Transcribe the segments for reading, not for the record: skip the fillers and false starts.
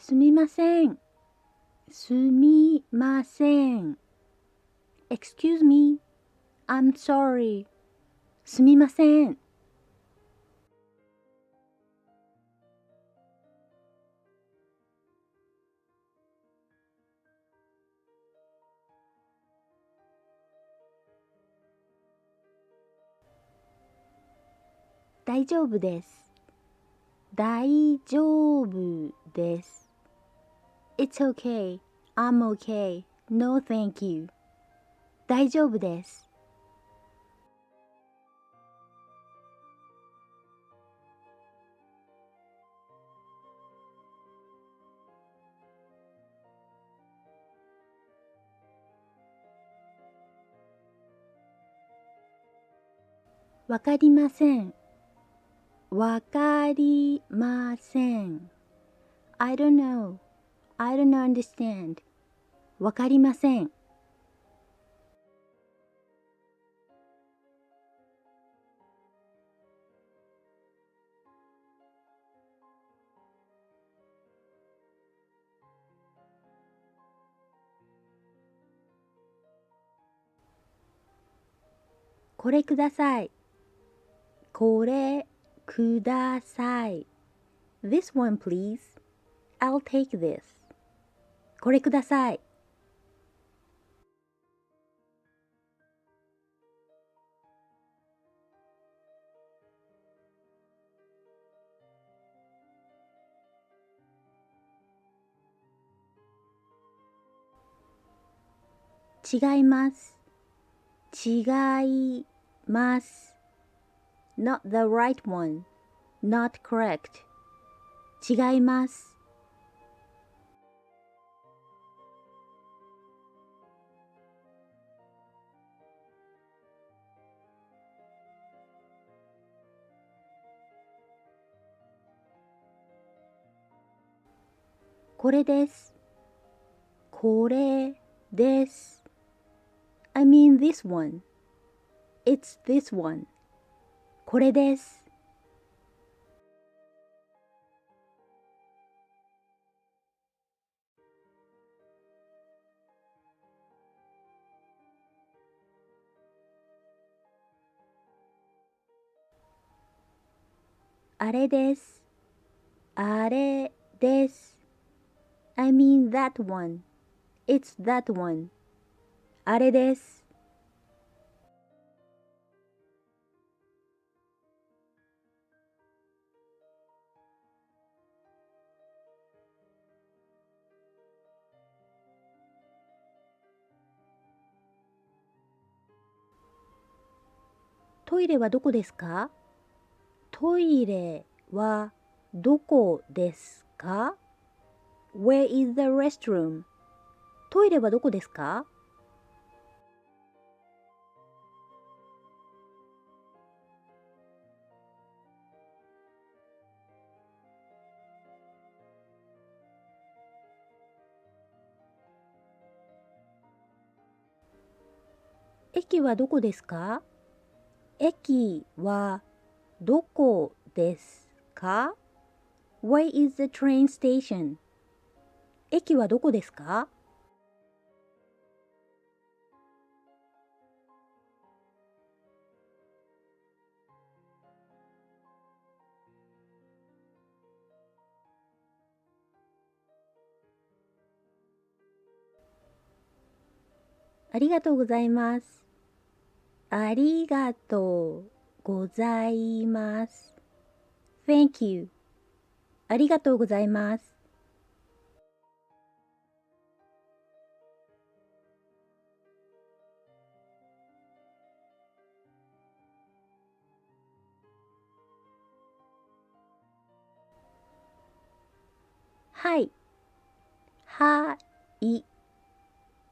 すみません。すみません。Excuse me. I'm sorry. すみません。大丈夫です。大丈夫です。It's okay. I'm okay. No, thank you. 大丈夫です。わかりません。わかりません。I don't know. I don't understand. わかりません。これください。これください。This one, please. I'll take this. これください。違います。違います。Not the right one. Not correct. 違います。これです。これです。I mean this one. It's this one. これです。あれです。あれです。I mean that one. It's that one. あれです。トイレはどこですか？トイレはどこですか？ Where is the restroom? トイレはどこですか？駅はどこですか？駅はどこですか？ Where is the train station? 駅はどこですか？ありがとうございます。ありがとうございます。Thank you. ありがとうございます。はい。はい。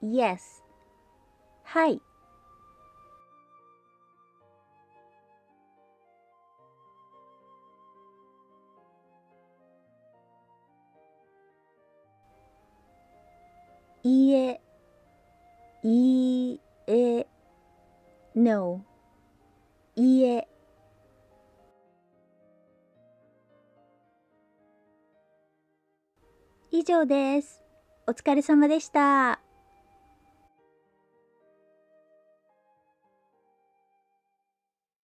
Yes. はい。いいえ。いいえ。No. いいえ。以上です。お疲れ様でした。